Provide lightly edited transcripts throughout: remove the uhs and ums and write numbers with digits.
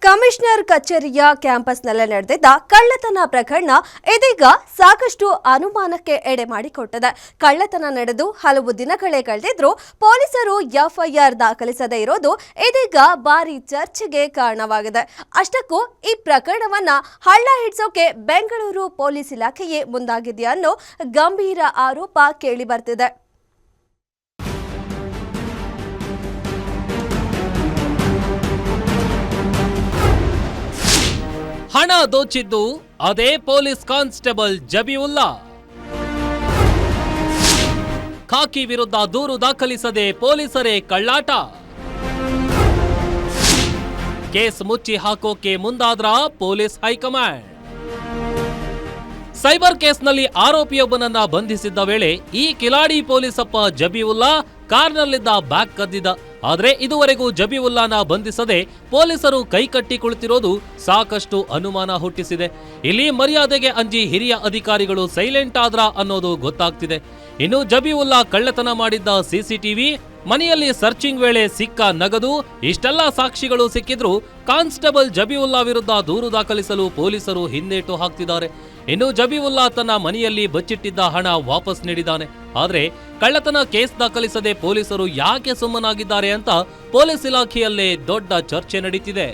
Commissioner ಕಚೇರಿಯ ಕ್ಯಾಂಪಸ್ನಲ್ಲೇ ನಡೆದಿದ್ದ ಕಳ್ಳತನ ಪ್ರಕರಣ ಇದೀಗ ಸಾಕಷ್ಟು ಅನುಮಾನಕ್ಕೆ ಎಡೆ ಮಾಡಿಕೊಟ್ಟಿದೆ. ಕಳ್ಳತನ ನಡೆದು ಹಲವು ದಿನಗಳೇ ಕಳೆದಿದ್ರೂ ಪೊಲೀಸರು ಎಫ್ಐಆರ್ ದಾಖಲಿಸದೇ ಇರೋದು ಇದೀಗ ಭಾರಿ ಚರ್ಚೆಗೆ ಕಾರಣವಾಗಿದೆ. ಅಷ್ಟಕ್ಕೂ ಈ ಪ್ರಕರಣವನ್ನ ಹಳ್ಳ ಹಿಡಿಸೋಕೆ ಬೆಂಗಳೂರು ಪೊಲೀಸ್ ಇಲಾಖೆಯೇ ಮುಂದಾಗಿದೆಯಾ ಅನ್ನೋ ಗಂಭೀರ ಆರೋಪ ಕೇಳಿ ಬರ್ತಿದೆ. ಹಣ ದೋಚಿದ್ದು ಅದೇ ಪೊಲೀಸ್ ಕಾನ್ಸ್ಟೇಬಲ್ ಜಬೀವುಲ್ಲಾ. ಖಾಕಿ ವಿರುದ್ಧ ದೂರು ದಾಖಲಿಸದೆ ಪೊಲೀಸರೇ ಕಳ್ಳಾಟ. ಕೇಸ್ ಮುಚ್ಚಿ ಹಾಕೋಕೆ ಮುಂದಾದ್ರ ಪೊಲೀಸ್ ಹೈಕಮಾಂಡ್. ಸೈಬರ್ ಕೇಸ್ನಲ್ಲಿ ಆರೋಪಿಯೊಬ್ಬನನ್ನ ಬಂಧಿಸಿದ್ದ ವೇಳೆ ಈ ಕಿಲಾಡಿ ಪೊಲೀಸಪ್ಪ ಜಬೀವುಲ್ಲಾ ಕಾರ್ನಲ್ಲಿದ್ದ ಬ್ಯಾಗ್ ಕದ್ದಿದ್ದ. ಆದರೆ ಇದುವರೆಗೂ ಜಬೀವುಲ್ಲಾನ ಬಂಧಿಸದೆ ಪೊಲೀಸರು ಕೈಕಟ್ಟಿ ಕುಳಿತಿರೋದು ಸಾಕಷ್ಟು ಅನುಮಾನ ಹುಟ್ಟಿಸಿದೆ. ಇಲ್ಲಿ ಮರ್ಯಾದೆಗೆ ಅಂಜಿ ಹಿರಿಯ ಅಧಿಕಾರಿಗಳು ಸೈಲೆಂಟ್ ಆದ್ರ ಅನ್ನೋದು ಗೊತ್ತಾಗ್ತಿದೆ. ಇನ್ನು ಜಬೀವುಲ್ಲಾ ಕಳ್ಳತನ ಮಾಡಿದ್ದ ಸಿಸಿಟಿವಿ, ಮನೆಯಲ್ಲಿ ಸರ್ಚಿಂಗ್ ವೇಳೆ ಸಿಕ್ಕ ನಗದು, ಇಷ್ಟೆಲ್ಲ ಸಾಕ್ಷಿಗಳು ಸಿಕ್ಕಿದ್ರು ಕಾನ್ಸ್ಟೇಬಲ್ ಜಬೀವುಲ್ಲಾ ವಿರುದ್ಧ ದೂರು ದಾಖಲಿಸಲು ಪೊಲೀಸರು ಹಿಂದೇಟು ಹಾಕ್ತಿದ್ದಾರೆ. ಇನ್ನು ಜಬೀವುಲ್ಲಾ ತನ್ನ ಮನೆಯಲ್ಲಿ ಬಚ್ಚಿಟ್ಟಿದ್ದ ಹಣ ವಾಪಸ್ ನೀಡಿದ್ದಾನೆ. ಆದ್ರೆ ಕಳ್ಳತನ ಕೇಸ್ ದಾಖಲಿಸದೆ ಪೊಲೀಸರು ಯಾಕೆ ಸುಮ್ಮನಾಗಿದ್ದಾರೆ ಅಂತ ಪೊಲೀಸ್ ಇಲಾಖೆಯಲ್ಲೇ ದೊಡ್ಡ ಚರ್ಚೆ ನಡೀತಿದೆ.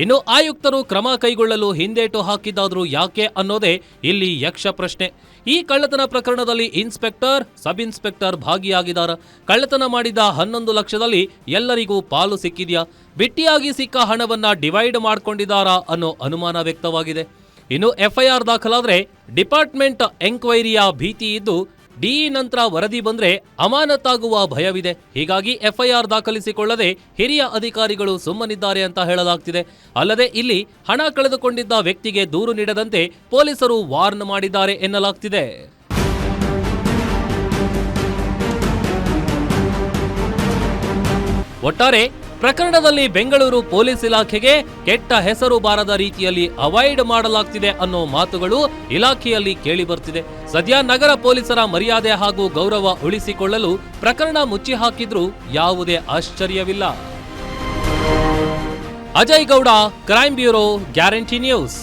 ಇನ್ನು ಆಯುಕ್ತರು ಕ್ರಮ ಕೈಗೊಳ್ಳಲು ಹಿಂದೇಟು ಹಾಕಿದ್ದಾದ್ರೂ ಯಾಕೆ ಅನ್ನೋದೇ ಇಲ್ಲಿ ಯಕ್ಷ ಪ್ರಶ್ನೆ. ಈ ಕಳ್ಳತನ ಪ್ರಕರಣದಲ್ಲಿ ಇನ್ಸ್ಪೆಕ್ಟರ್, ಸಬ್ ಇನ್ಸ್ಪೆಕ್ಟರ್ ಭಾಗಿಯಾಗಿದ್ದಾರೆ. ಕಳ್ಳತನ ಮಾಡಿದ 11 ಲಕ್ಷದಲ್ಲಿ ಎಲ್ಲರಿಗೂ ಪಾಲು ಸಿಕ್ಕಿದ್ಯಾ? ಬಿಟ್ಟಿಯಾಗಿ ಸಿಕ್ಕ ಹಣವನ್ನ ಡಿವೈಡ್ ಮಾಡ್ಕೊಂಡಿದ್ದಾರಾ ಅನ್ನೋ ಅನುಮಾನ ವ್ಯಕ್ತವಾಗಿದೆ. ಇನ್ನು ಎಫ್ಐಆರ್ ದಾಖಲಾದ್ರೆ ಡಿಪಾರ್ಟ್ಮೆಂಟ್ ಎಂಕ್ವೈರಿಯ ಭೀತಿ ಇದ್ದು ಡಿಇ ನಂತರ ವರದಿ ಬಂದ್ರೆ ಅಮಾನತಾಗುವ ಭಯವಿದೆ. ಹೀಗಾಗಿ ಎಫ್ಐಆರ್ ದಾಖಲಿಸಿಕೊಳ್ಳದೆ ಹಿರಿಯ ಅಧಿಕಾರಿಗಳು ಸುಮ್ಮನಿದ್ದಾರೆ ಅಂತ ಹೇಳಲಾಗ್ತಿದೆ. ಅಲ್ಲದೆ ಇಲ್ಲಿ ಹಣ ಕಳೆದುಕೊಂಡಿದ್ದ ವ್ಯಕ್ತಿಗೆ ದೂರು ನೀಡದಂತೆ ಪೊಲೀಸರು ವಾರ್ನ್ ಮಾಡಿದ್ದಾರೆ ಎನ್ನಲಾಗ್ತಿದೆ. ಒಟ್ಟಾರೆ ಪ್ರಕರಣದಲ್ಲಿ ಬೆಂಗಳೂರು ಪೊಲೀಸ್ ಇಲಾಖೆಗೆ ಕೆಟ್ಟ ಹೆಸರು ಬಾರದ ರೀತಿಯಲ್ಲಿ ಅವಾಯ್ಡ್ ಮಾಡಲಾಗ್ತಿದೆ ಅನ್ನೋ ಮಾತುಗಳು ಇಲಾಖೆಯಲ್ಲಿ ಕೇಳಿ ಬರ್ತಿದೆ. ಸದ್ಯ ನಗರ ಪೊಲೀಸರ ಮರ್ಯಾದೆ ಹಾಗೂ ಗೌರವ ಉಳಿಸಿಕೊಳ್ಳಲು ಪ್ರಕರಣ ಮುಚ್ಚಿ ಹಾಕಿದ್ರೂ ಯಾವುದೇ ಆಶ್ಚರ್ಯವಿಲ್ಲ. Ajay Gowda, crime bureau, guarantee news.